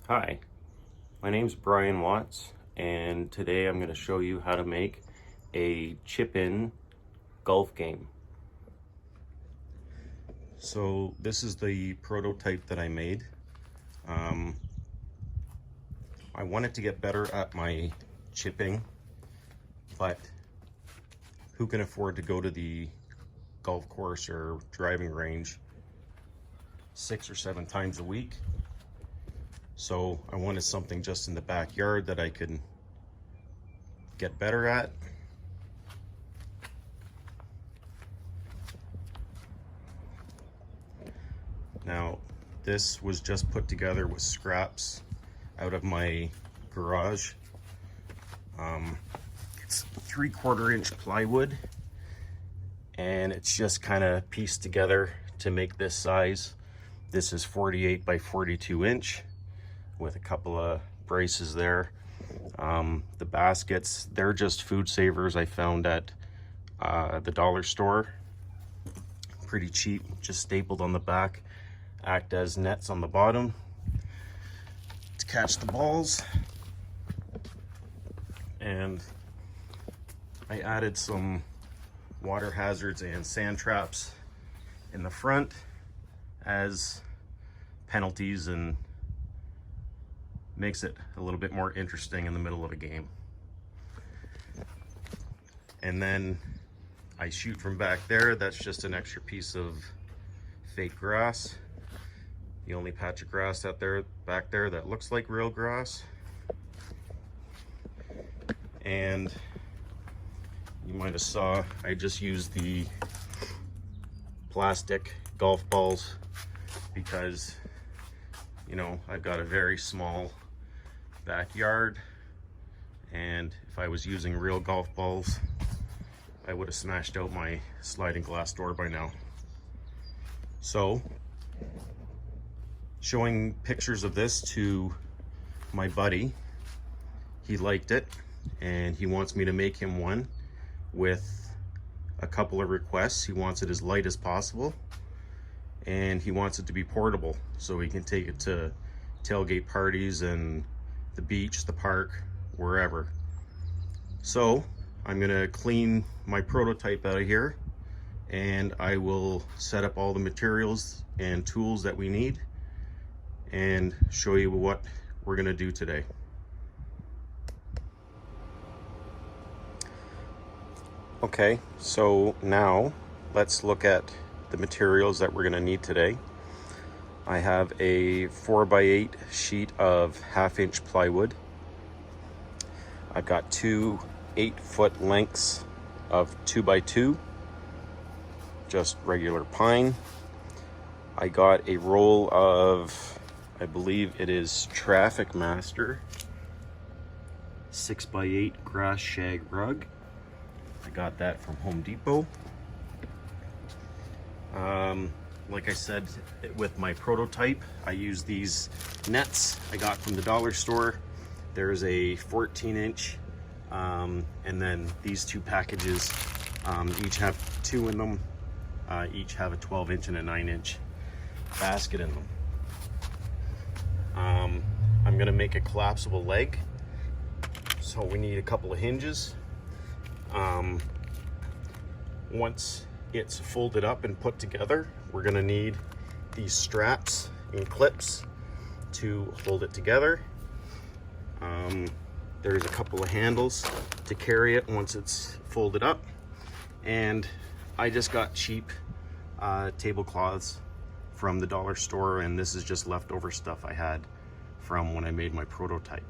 Hi, my name's Brian Watts, and today I'm going to show you how to make a chip-in golf game. So this is the prototype that I made. I wanted to get better at my chipping, but who can afford to go to the golf course or driving range 6 or 7 times a week? So I wanted something just in the backyard that I could get better at. Now, this was just put together with scraps out of my garage. It's 3/4 inch plywood, and it's just kind of pieced together to make this size. This is 48 by 42 inch with a couple of braces there. The baskets, they're just food savers I found at the dollar store. Pretty cheap, just stapled on the back, act as nets on the bottom to catch the balls. And I added some water hazards and sand traps in the front as penalties, and makes it a little bit more interesting in the middle of a game. And then I shoot from back there. That's just an extra piece of fake grass. The only patch of grass out there, back there, that looks like real grass. And you might have saw, I just used the plastic golf balls because, you know, I've got a very small backyard, and if I was using real golf balls, I would have smashed out my sliding glass door by now. So, showing pictures of this to my buddy, he liked it, and he wants me to make him one with a couple of requests. He wants it as light as possible, and he wants it to be portable so he can take it to tailgate parties and the beach, the park, wherever. So I'm gonna clean my prototype out of here, and I will set up all the materials and tools that we need and show you what we're gonna do today. Okay, so now let's look at the materials that we're gonna need today. I have a 4x8 sheet of 1/2 inch plywood. I've got 2 8-foot lengths of 2x2, just regular pine. I got a roll of, I believe it is Traffic Master 6x8 grass shag rug. I got that from Home Depot. Like I said, with my prototype, I use these nets I got from the dollar store. There's a 14 inch, and then these 2 packages, each have 2 in them, each have a 12 inch and a 9 inch basket in them. I'm gonna make a collapsible leg, so we need a couple of hinges. Once it's folded up and put together, we're gonna need these straps and clips to hold it together. There's a couple of handles to carry it once it's folded up, and I just got cheap tablecloths from the dollar store, and this is just leftover stuff I had from when I made my prototype.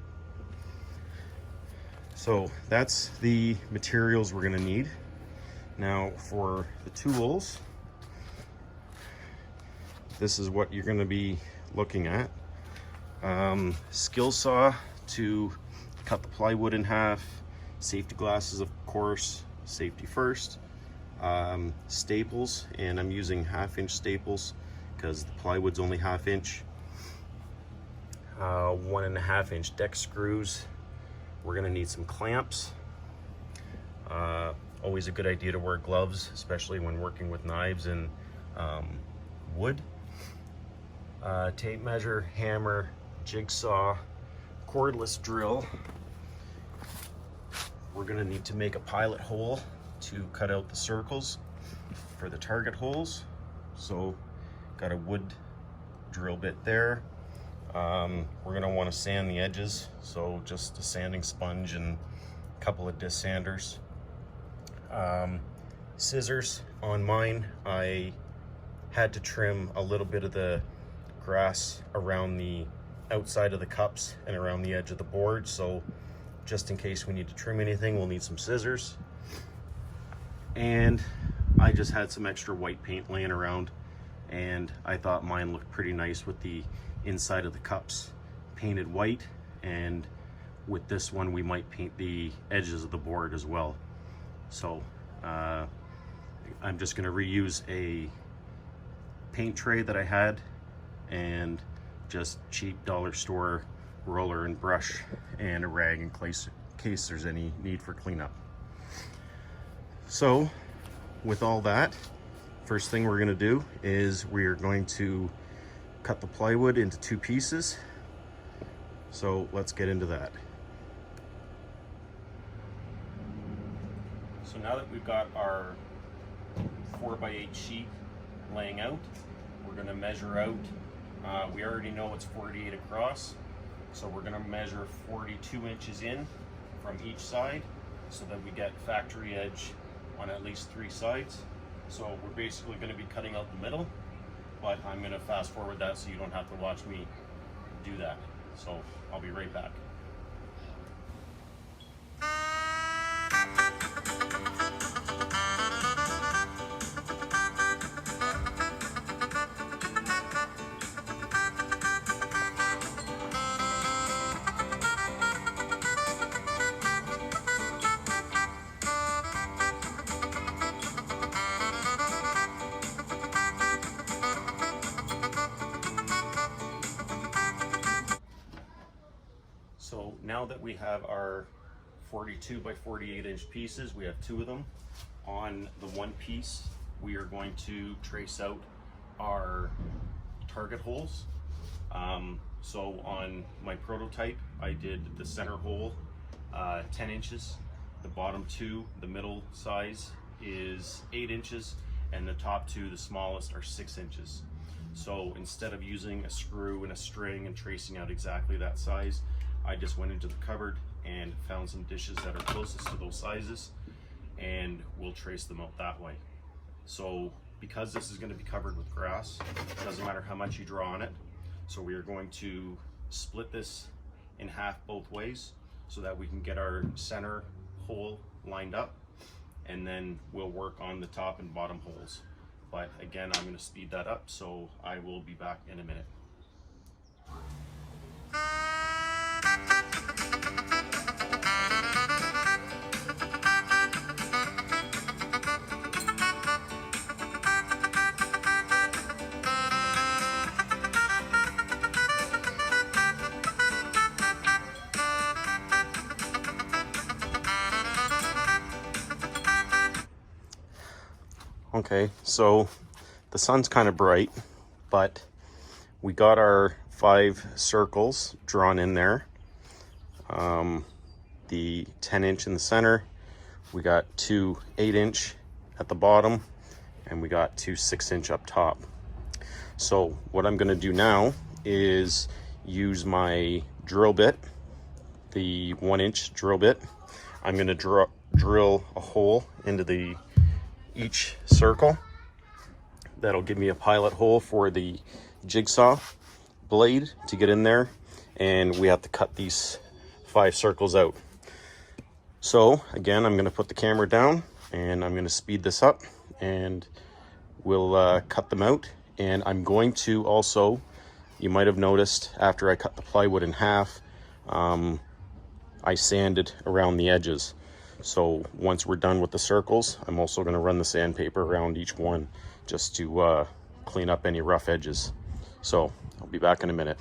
So that's the materials we're gonna need. Now for the tools, this is what you're gonna be looking at. Skill saw to cut the plywood in half, safety glasses, of course, safety first, staples, and I'm using 1/2 inch staples because the plywood's only 1/2 inch. 1.5-inch deck screws. We're gonna need some clamps. Always a good idea to wear gloves, especially when working with knives and wood. Tape measure, hammer, jigsaw, cordless drill. We're gonna need to make a pilot hole to cut out the circles for the target holes. So got a wood drill bit there. We're gonna want to sand the edges, so just a sanding sponge and a couple of disc sanders. Scissors on mine. I had to trim a little bit of the grass around the outside of the cups and around the edge of the board, so just in case we need to trim anything, we'll need some scissors. And I just had some extra white paint laying around, and I thought mine looked pretty nice with the inside of the cups painted white, and with this one we might paint the edges of the board as well. So I'm just going to reuse a paint tray that I had and just cheap dollar store roller and brush and a rag in case there's any need for cleanup. So with all that, first thing we're going to do is we are going to cut the plywood into 2 pieces. So let's get into that. So now that we've got our 4x8 sheet laying out, we're going to measure out. We already know it's 48 across, so we're going to measure 42 inches in from each side so that we get factory edge on at least 3 sides. So we're basically going to be cutting out the middle, but I'm going to fast forward that so you don't have to watch me do that. So I'll be right back. So now that we have our 42 by 48 inch pieces, we have 2 of them. On the one piece, we are going to trace out our target holes. So on my prototype, I did the center hole 10 inches, the bottom 2, the middle size is 8 inches, and the top 2, the smallest, are 6 inches. So instead of using a screw and a string and tracing out exactly that size, I just went into the cupboard and found some dishes that are closest to those sizes, and we'll trace them out that way. So because this is going to be covered with grass, it doesn't matter how much you draw on it. So we are going to split this in half both ways so that we can get our center hole lined up, and then we'll work on the top and bottom holes. But again, I'm going to speed that up, so I will be back in a minute. Okay, so the sun's kind of bright, but we got our 5 circles drawn in there. The 10-inch in the center, we got 2 8-inch at the bottom, and we got 2 6-inch up top. So what I'm going to do now is use my drill bit, the 1-inch drill bit. I'm going to drill a hole into each circle. That'll give me a pilot hole for the jigsaw blade to get in there, and we have to cut these 5 circles out. So again, I'm going to put the camera down and I'm going to speed this up, and we'll cut them out. And I'm going to also, you might have noticed, after I cut the plywood in half, I sanded around the edges. So once we're done with the circles, I'm also going to run the sandpaper around each one just to clean up any rough edges. So I'll be back in a minute.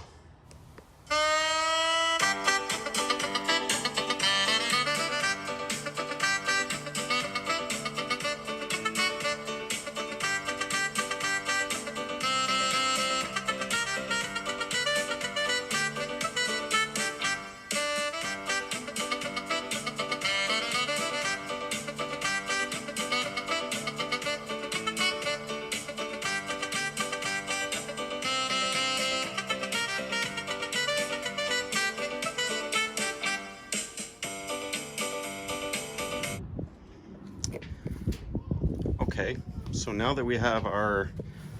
Okay, so now that we have our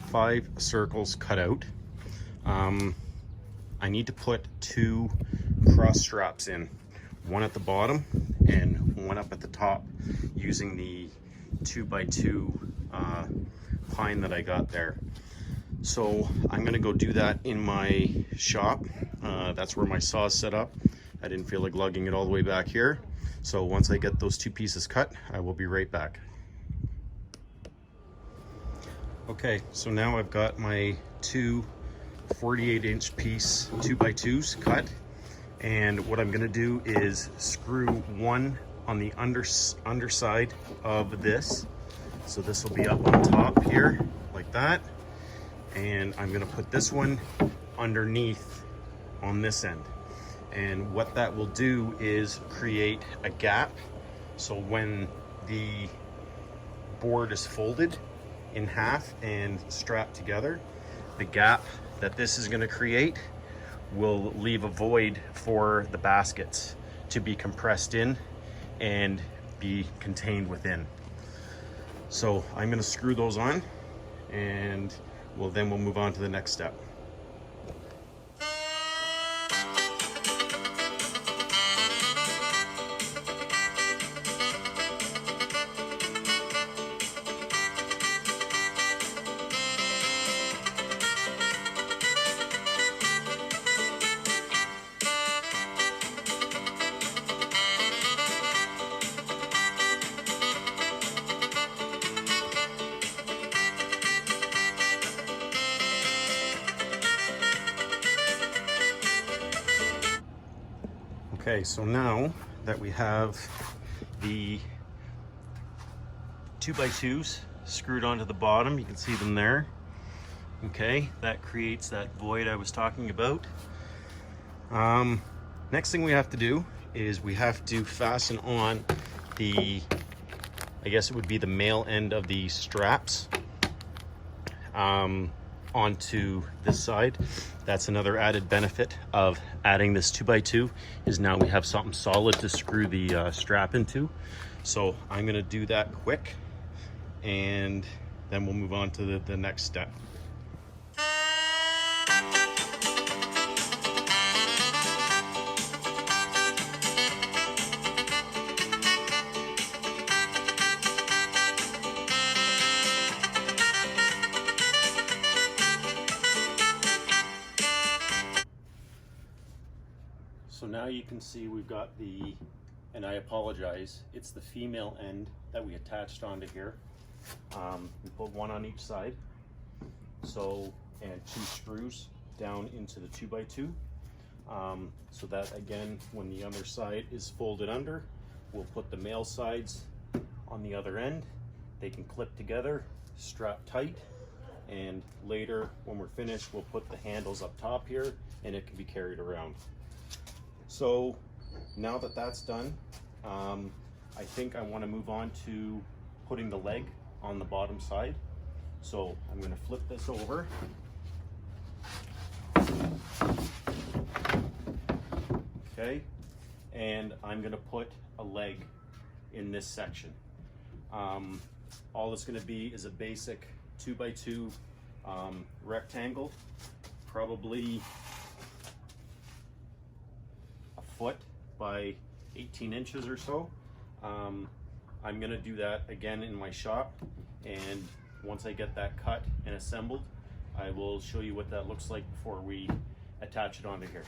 5 circles cut out, I need to put 2 cross straps in, one at the bottom and one up at the top, using the 2x2 pine that I got there. So I'm gonna go do that in my shop. That's where my saw is set up. I didn't feel like lugging it all the way back here. So once I get those 2 pieces cut, I will be right back. Okay, so now I've got my 2 48-inch piece 2x2s cut, and what I'm gonna do is screw one on the underside of this. So this will be up on top here like that, and I'm gonna put this one underneath on this end. And what that will do is create a gap, so when the board is folded in half and strapped together, the gap that this is going to create will leave a void for the baskets to be compressed in and be contained within. So I'm going to screw those on, and then we'll move on to the next step. Okay, so now that we have the 2x2s screwed onto the bottom, you can see them there. Okay, that creates that void I was talking about. Next thing we have to do is we have to fasten on the, I guess it would be the male end of the straps onto this side. That's another added benefit of adding this 2x2, is now we have something solid to screw the strap into. So I'm gonna do that quick, and then we'll move on to the next step. So now you can see we've got the, and I apologize, it's the female end that we attached onto here. We put one on each side, so, and 2 screws down into the 2x2, so that again, when the other side is folded under, we'll put the male sides on the other end. They can clip together, strap tight, and later when we're finished, we'll put the handles up top here and it can be carried around. So now that that's done, I think I want to move on to putting the leg on the bottom side. So I'm going to flip this over. Okay, and I'm going to put a leg in this section. All it's going to be is a basic 2x2 rectangle, probably a foot by 18 inches or so. I'm gonna do that again in my shop, and once I get that cut and assembled, I will show you what that looks like before we attach it onto here.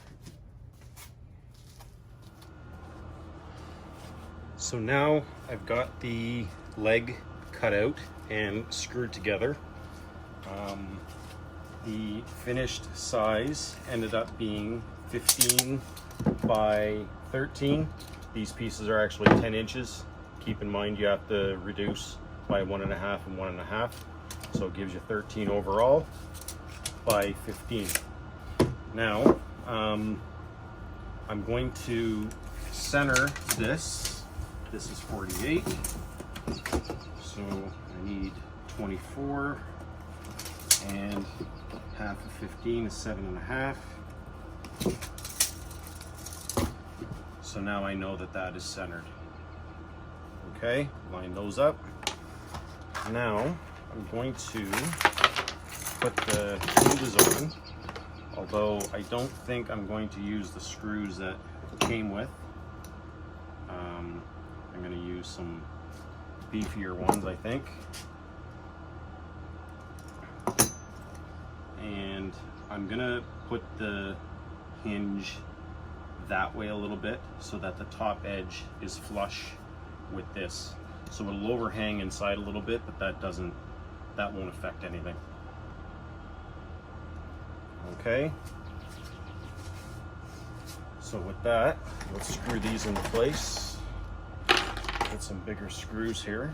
So now I've got the leg cut out and screwed together. The finished size ended up being 15 by 13. These pieces are actually 10 inches. Keep in mind you have to reduce by 1.5 and 1.5, so it gives you 13 overall by 15. Now I'm going to center this. This is 48, so I need 24, and half of 15 is 7.5. So now I know that that is centered. Okay, line those up. Now I'm going to put the hinges on, although I don't think I'm going to use the screws that it came with. I'm going to use some beefier ones, I think. And I'm going to put the hinge that way a little bit so that the top edge is flush with this. So it'll overhang inside a little bit, but that won't affect anything. Okay. So with that, let's screw these into place. Get some bigger screws here.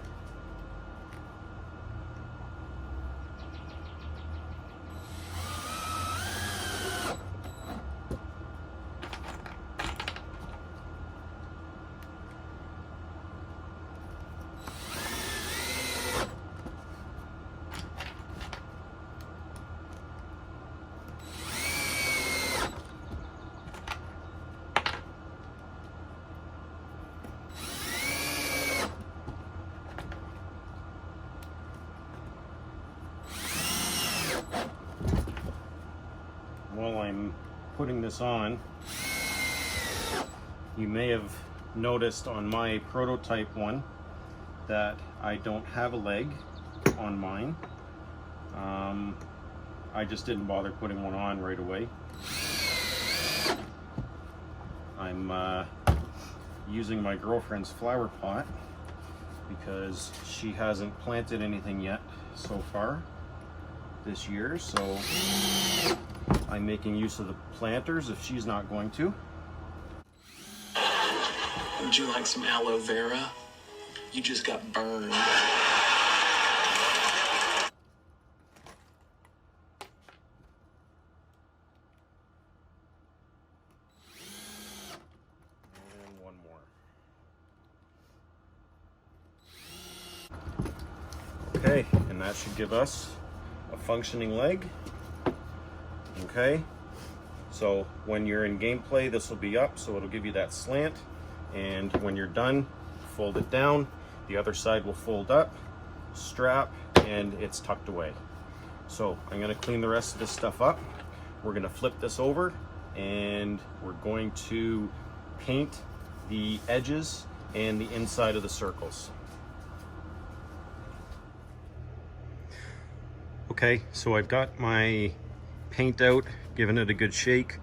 While I'm putting this on, you may have noticed on my prototype one that I don't have a leg on mine. I just didn't bother putting one on right away. I'm using my girlfriend's flower pot because she hasn't planted anything yet so far this year, so I'm making use of the planters if she's not going to. Would you like some aloe vera? You just got burned. And one more. Okay, and that should give us a functioning leg. Okay, so when you're in gameplay, this will be up, so it'll give you that slant, and when you're done, fold it down. The other side will fold up, strap, and it's tucked away. So I'm going to clean the rest of this stuff up. We're going to flip this over, and we're going to paint the edges and the inside of the circles. Okay, so I've got my paint out, giving it a good shake.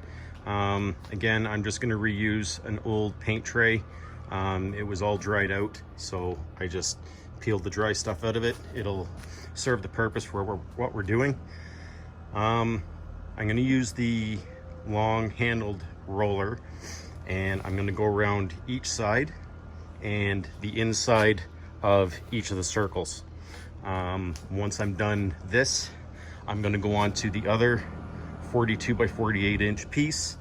Again, I'm just going to reuse an old paint tray. It was all dried out, so I just peeled the dry stuff out of it. It'll serve the purpose for what we're doing. I'm going to use the long handled roller, and I'm going to go around each side and the inside of each of the circles. Once I'm done this, I'm going to go on to the other 42 by 48 inch piece.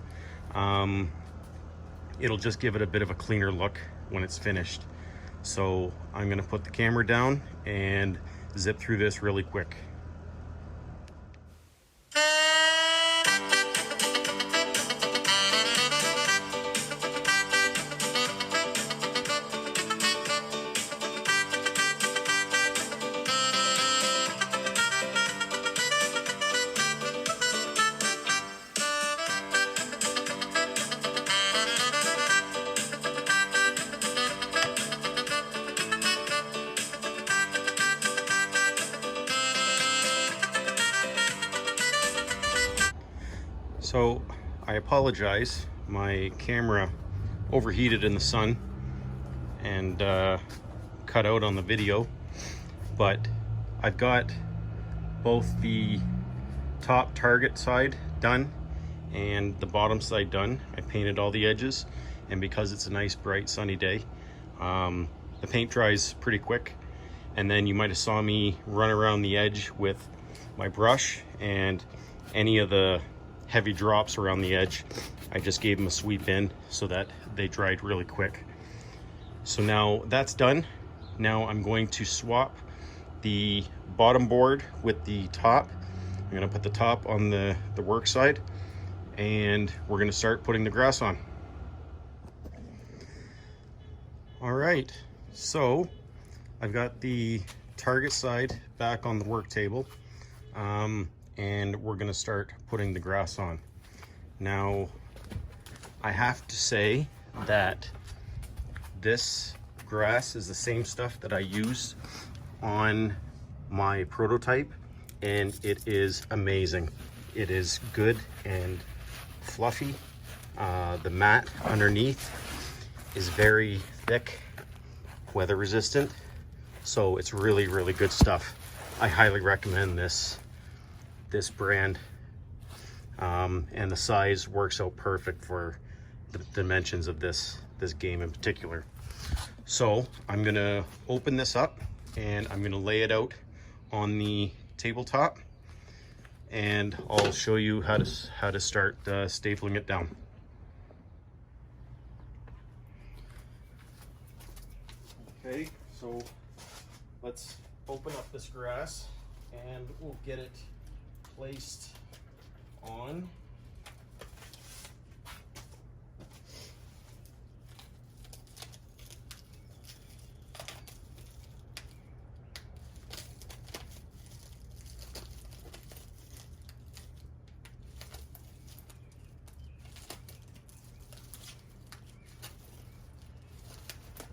It'll just give it a bit of a cleaner look when it's finished. So I'm going to put the camera down and zip through this really quick. So I apologize, my camera overheated in the sun and cut out on the video, but I've got both the top target side done and the bottom side done. I painted all the edges, and because it's a nice bright sunny day, the paint dries pretty quick, and then you might have saw me run around the edge with my brush, and any of the heavy drops around the edge, I just gave them a sweep in so that they dried really quick. So now that's done. Now I'm going to swap the bottom board with the top. I'm going to put the top on the work side, and we're going to start putting the grass on. All right, so I've got the target side back on the work table, and we're gonna start putting the grass on. Now, I have to say that this grass is the same stuff that I used on my prototype, and it is amazing. It is good and fluffy. The mat underneath is very thick, weather resistant, so it's really, really good stuff. I highly recommend this brand, and the size works out perfect for the dimensions of this game in particular. So I'm gonna open this up and I'm gonna lay it out on the tabletop, and I'll show you how to start stapling it down. Okay, so let's open up this grass and we'll get it placed on.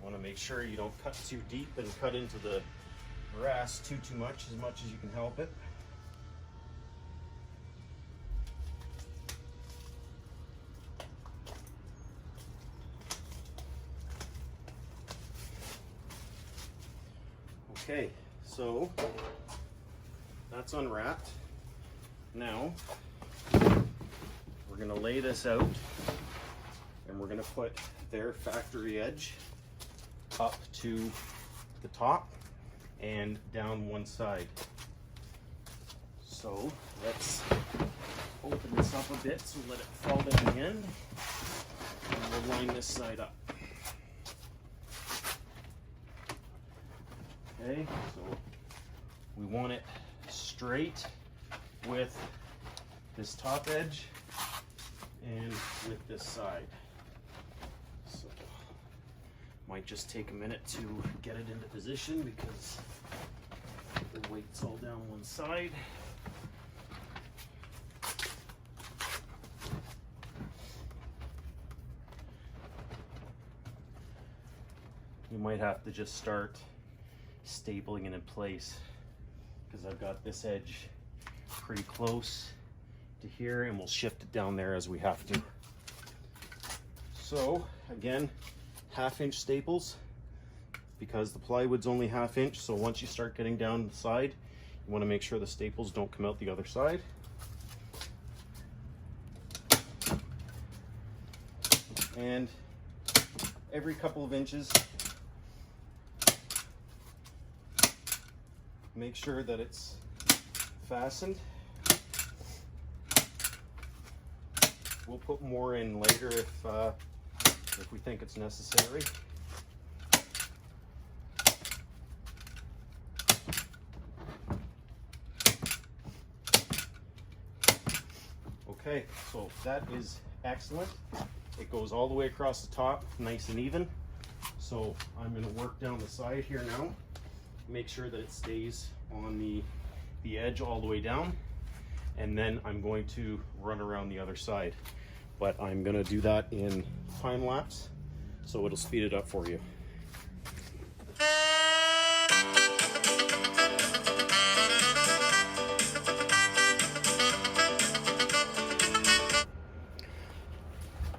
Want to make sure you don't cut too deep and cut into the grass too much, as you can help it. Okay, so that's unwrapped. Now we're gonna lay this out and we're gonna put their factory edge up to the top and down one side. So let's open this up a bit, so let it fall down the end, and we'll line this side up. Okay, so we want it straight with this top edge and with this side. So might just take a minute to get it into position because the weight's all down one side. You might have to just start stapling it in place because I've got this edge pretty close to here, and we'll shift it down there as we have to. So again, 1/2 inch staples because the plywood's only 1/2 inch. So once you start getting down the side, you want to make sure the staples don't come out the other side. And every couple of inches, make sure that it's fastened. We'll put more in later if we think it's necessary. Okay, so that is excellent. It goes all the way across the top, nice and even. So I'm going to work down the side here now. Make sure that it stays on the edge all the way down, and then I'm going to run around the other side, but I'm going to do that in time lapse, so it'll speed it up for you.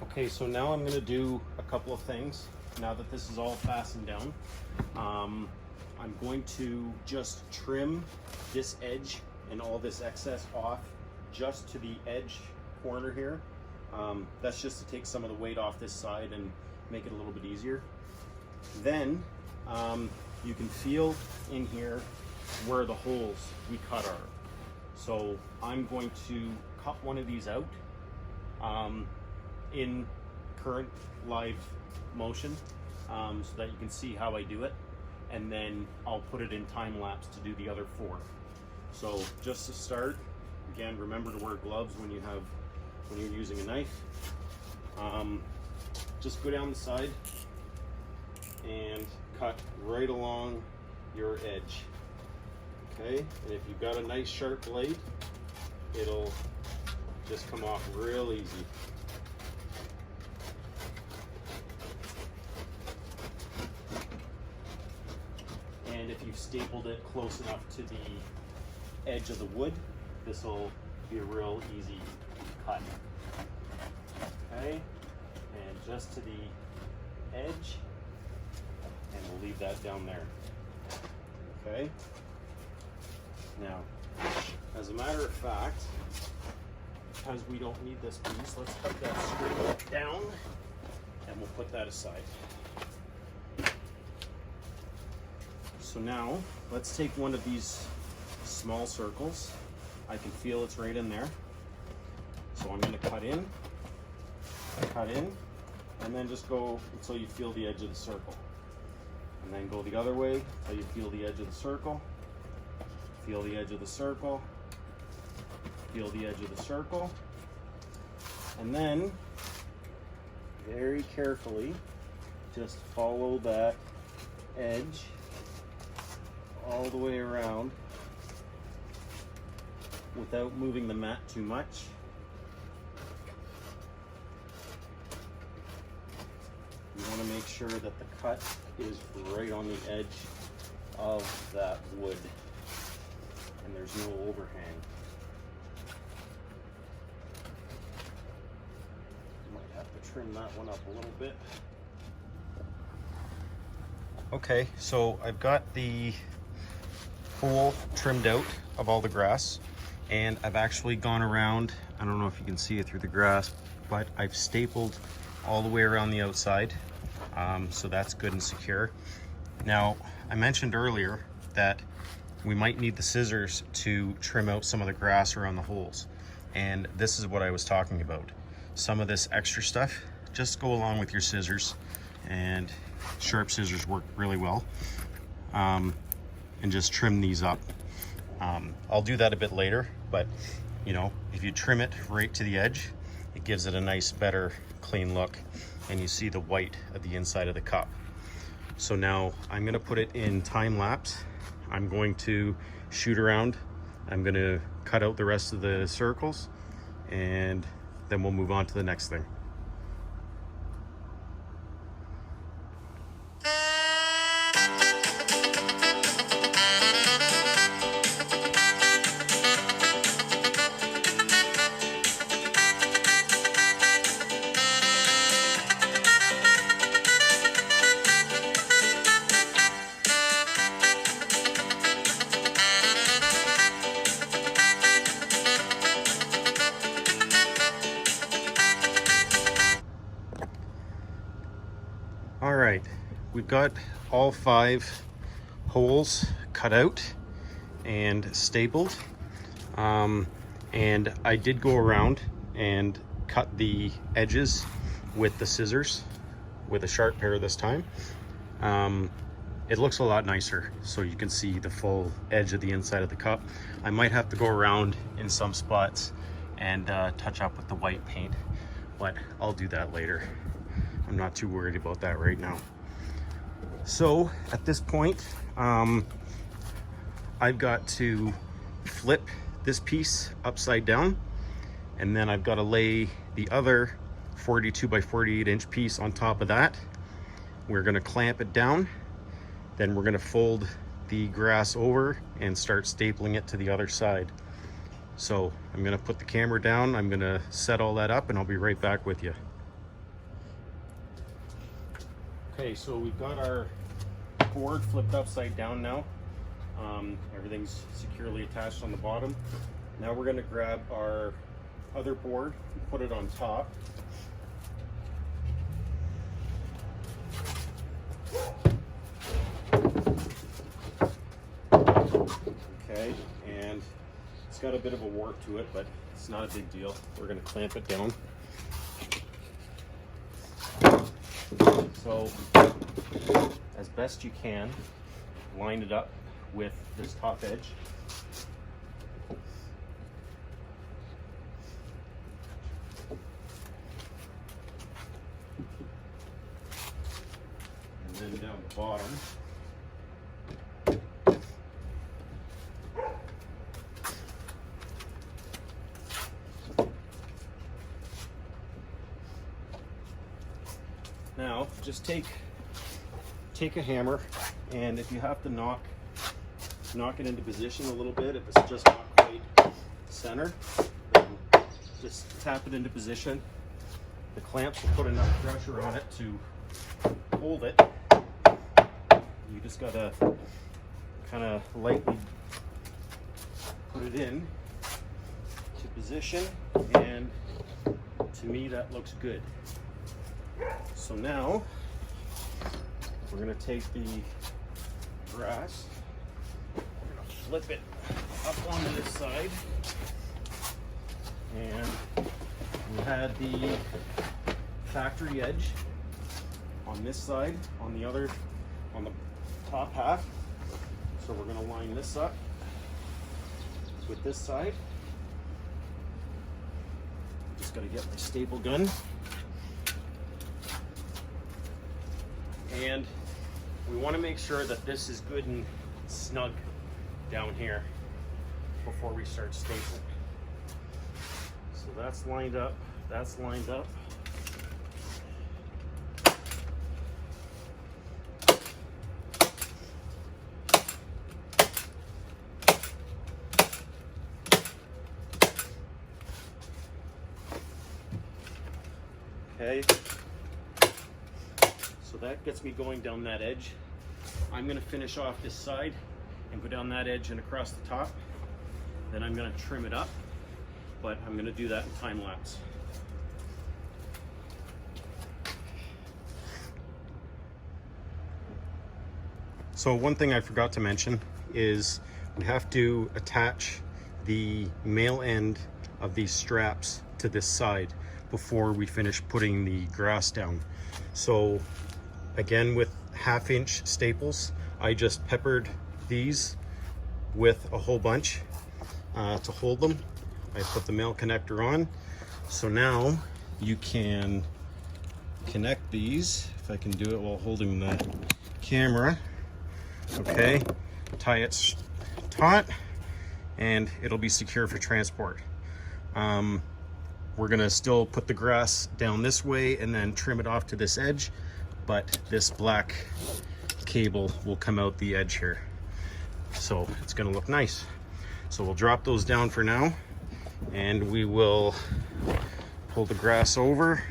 Okay, so now I'm going to do a couple of things now that this is all fastened down. I'm going to just trim this edge and all this excess off just to the edge corner here. That's just to take some of the weight off this side and make it a little bit easier. Then you can feel in here where the holes we cut are. So I'm going to cut one of these out in current live motion so that you can see how I do it. And then I'll put it in time lapse to do the other 4. So just to start, again, remember to wear gloves when you're using a knife. Just go down the side and cut right along your edge. Okay, and if you've got a nice sharp blade, it'll just come off real easy. And if you've stapled it close enough to the edge of the wood, this will be a real easy cut. Okay, and just to the edge, and we'll leave that down there. Okay, now, as a matter of fact, because we don't need this piece, let's cut that straight down, and we'll put that aside. So now, let's take one of these small circles. I can feel it's right in there. So I'm going to cut in, and then just go until you feel the edge of the circle. And then go the other way until you feel the edge of the circle. Feel the edge of the circle. Feel the edge of the circle. And then, very carefully, just follow that edge all the way around without moving the mat too much. You want to make sure that the cut is right on the edge of that wood and there's no overhang. Might have to trim that one up a little bit. Okay, so I've got the hole trimmed out of all the grass, and I've actually gone around, I don't know if you can see it through the grass, but I've stapled all the way around the outside, so that's good and secure. Now, I mentioned earlier that we might need the scissors to trim out some of the grass around the holes, and this is what I was talking about. Some of this extra stuff, just go along with your scissors, and sharp scissors work really well, and just trim these up. I'll do that a bit later, but you know, if you trim it right to the edge, it gives it a nice, better, clean look, and you see the white of the inside of the cup. So now I'm gonna put it in time lapse. I'm going to shoot around. I'm gonna cut out the rest of the circles, and then we'll move on to the next thing. All right, we've got all 5 holes cut out and stapled, and I did go around and cut the edges with the scissors, with a sharp pair this time. It looks a lot nicer, so you can see the full edge of the inside of the cup. I might have to go around in some spots and touch up with the white paint, but I'll do that later. I'm not too worried about that right now. So at this point, I've got to flip this piece upside down, and then I've got to lay the other 42 by 48 inch piece on top of that. We're gonna clamp it down, then we're gonna fold the grass over and start stapling it to the other side. So I'm gonna put the camera down, I'm gonna set all that up, and I'll be right back with you. Okay, so we've got our board flipped upside down now. Everything's securely attached on the bottom. Now we're going to grab our other board and put it on top. Okay, and it's got a bit of a warp to it, but it's not a big deal. We're going to clamp it down. So, as best you can, line it up with this top edge. And then down the bottom. Now, just take a hammer, and if you have to knock it into position a little bit, if it's just not quite center, then just tap it into position. The clamps will put enough pressure on it to hold it. You just gotta kind of lightly put it in to position, and to me that looks good. So now we're going to take the grass, we're going to flip it up onto this side, and we had the factory edge on this side, on the top half. So we're going to line this up with this side. Just got to get my staple gun. And we want to make sure that this is good and snug down here before we start stapling. So that's lined up, that's lined up. Okay. So that gets me going down that edge. I'm going to finish off this side and go down that edge and across the top. Then I'm going to trim it up, but I'm going to do that in time lapse. So one thing I forgot to mention is we have to attach the male end of these straps to this side before we finish putting the grass down. So again, with 1/2 inch staples, I just peppered these with a whole bunch to hold them. I put the male connector on. So now you can connect these, if I can do it while holding the camera. Okay, tie it taut and it'll be secure for transport. We're gonna still put the grass down this way and then trim it off to this edge, but this black cable will come out the edge here. So it's gonna look nice. So we'll drop those down for now, and we will pull the grass over.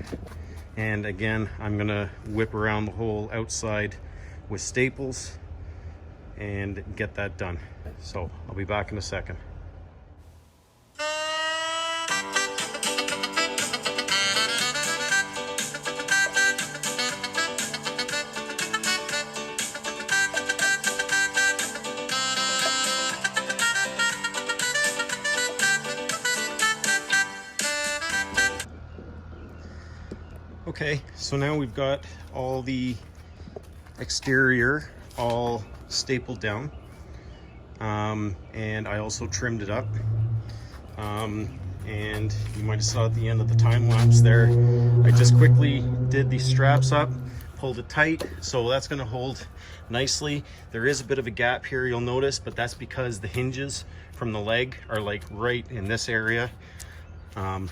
And again, I'm gonna whip around the whole outside with staples and get that done. So I'll be back in a second. Okay, so now we've got all the exterior all stapled down, and I also trimmed it up, and you might have saw at the end of the time lapse there, I just quickly did the straps up, pulled it tight, so that's going to hold nicely. There is a bit of a gap here, you'll notice, but that's because the hinges from the leg are like right in this area,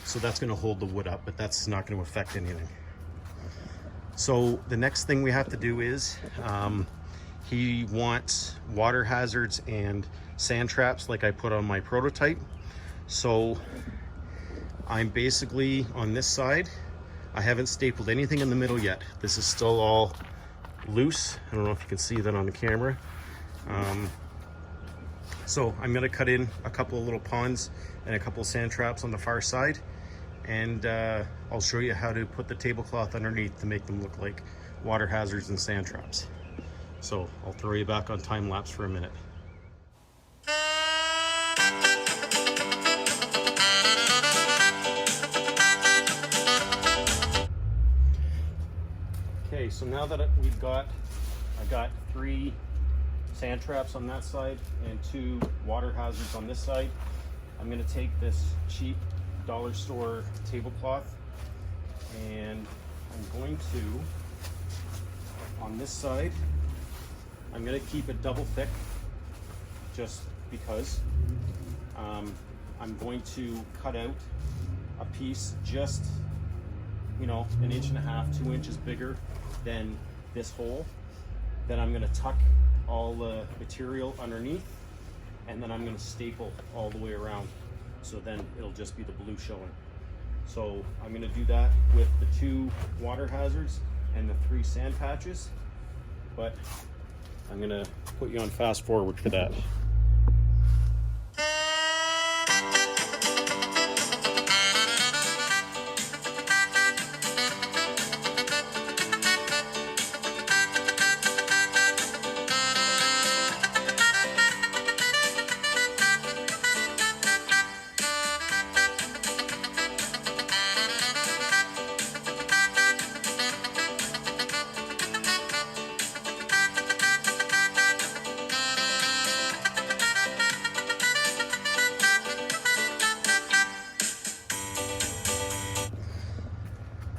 so that's going to hold the wood up, but that's not going to affect anything. So the next thing we have to do is he wants water hazards and sand traps like I put on my prototype. So I'm basically on this side, I haven't stapled anything in the middle yet. This is still all loose. I don't know if you can see that on the camera. So I'm gonna cut in a couple of little ponds and a couple of sand traps on the far side, and I'll show you how to put the tablecloth underneath to make them look like water hazards and sand traps. So I'll throw you back on time lapse for a minute. Okay, so now that I got 3 sand traps on that side and 2 water hazards on this side, I'm going to take this cheap dollar store tablecloth, and I'm going to, on this side, I'm going to keep it double thick just because. I'm going to cut out a piece just you know, 1.5 inches, 2 inches bigger than this hole. Then I'm gonna tuck all the material underneath, and then I'm gonna staple all the way around. So then it'll just be the blue showing. So I'm gonna do that with the 2 water hazards and the 3 sand patches, but I'm gonna put you on fast forward for that.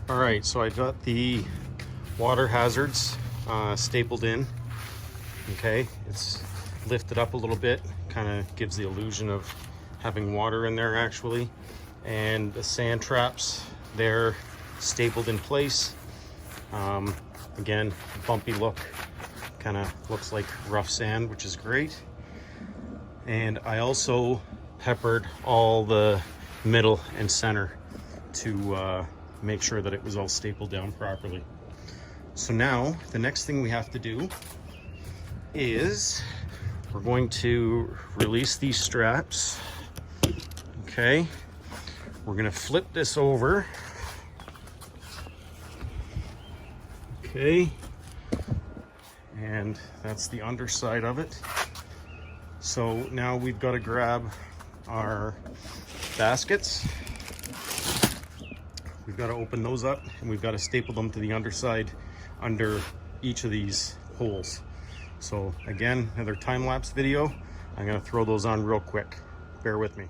All right, so I got the water hazards stapled in. Okay, it's lifted up a little bit, kind of gives the illusion of having water in there actually. And the sand traps, they're stapled in place. Again, bumpy look, kind of looks like rough sand, which is great. And I also peppered all the middle and center to make sure that it was all stapled down properly. So now the next thing we have to do is we're going to release these straps. Okay, we're gonna flip this over. Okay, and that's the underside of it. So now we've got to grab our baskets. We've got to open those up, and we've got to staple them to the underside under each of these holes. So again, another time-lapse video. I'm going to throw those on real quick. Bear with me.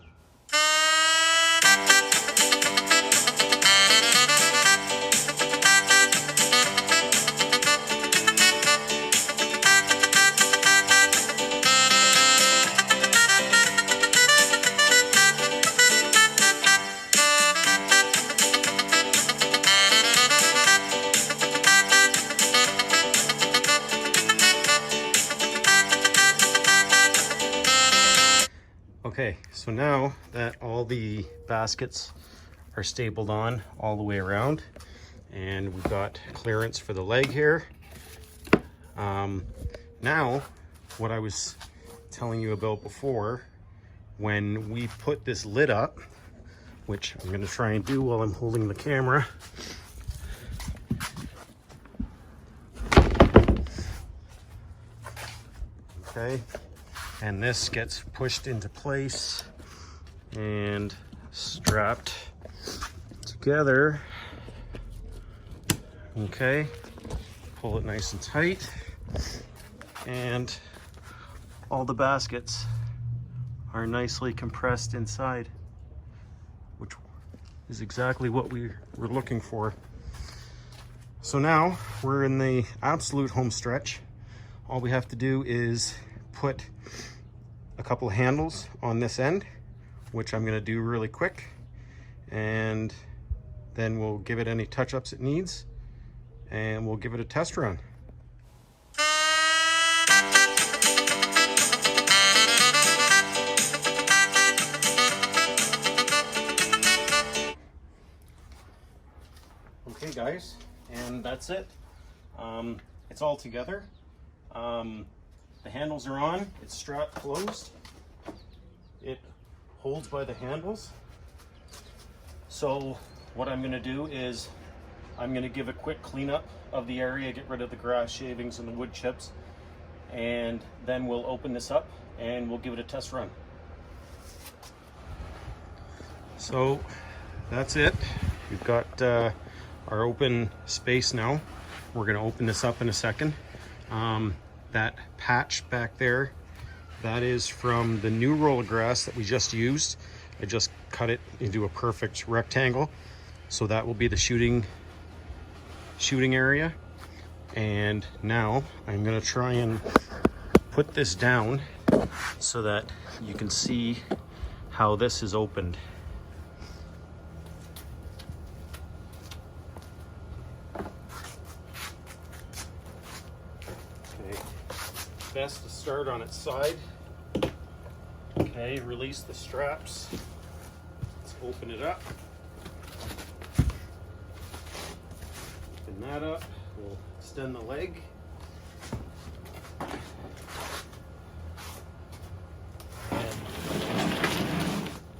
Okay, so now that all the baskets are stapled on all the way around, and we've got clearance for the leg here. Now, what I was telling you about before, when we put this lid up, which I'm gonna try and do while I'm holding the camera. Okay. And this gets pushed into place and strapped together. Okay, pull it nice and tight, and all the baskets are nicely compressed inside, which is exactly what we were looking for. So now we're in the absolute home stretch. All we have to do is put a couple of handles on this end, which I'm going to do really quick, and then we'll give it any touch-ups it needs, and we'll give it a test run. Okay guys, and that's it. It's all together. The handles are on, it's strapped closed. It holds by the handles. So what I'm gonna do is I'm gonna give a quick cleanup of the area, get rid of the grass shavings and the wood chips, and then we'll open this up and we'll give it a test run. So that's it. We've got our open space now. We're gonna open this up in a second. That patch back there, that is from the new roll of grass that we just used. I just cut it into a perfect rectangle. So that will be the shooting area. And now I'm gonna try and put this down so that you can see how this is opened. best to start on its side. Okay, release the straps. Let's open it up. Open that up. We'll extend the leg. And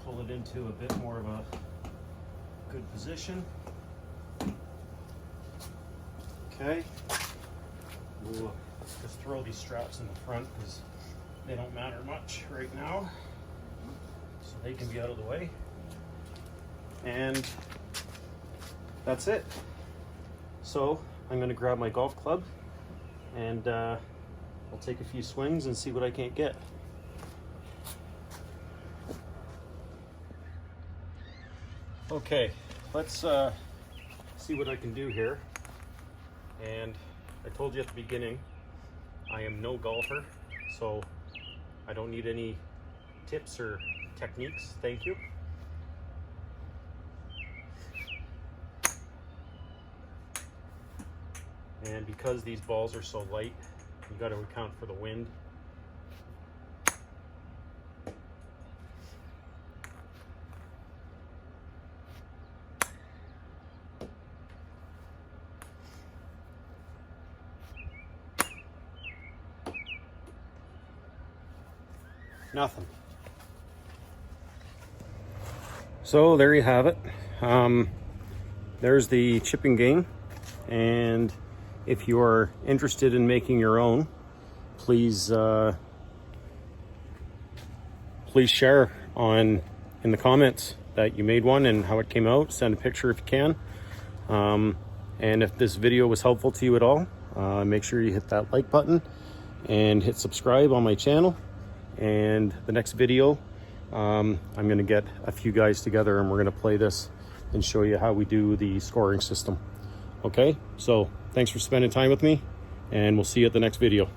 pull it into a bit more of a good position. Okay. We'll just throw these straps in the front because they don't matter much right now. So they can be out of the way. And that's it. So I'm going to grab my golf club and I'll take a few swings and see what I can't get. Okay, let's see what I can do here. And I told you at the beginning, I am no golfer, so I don't need any tips or techniques. Thank you. And because these balls are so light, you've got to account for the wind. Nothing. So there you have it. There's the chipping game, and if you are interested in making your own, please share in the comments that you made one and how it came out. Send a picture if you can. And if this video was helpful to you at all, make sure you hit that like button and hit subscribe on my channel. And the next video, I'm going to get a few guys together and we're going to play this and show you how we do the scoring system. Okay, so thanks for spending time with me, and we'll see you at the next video.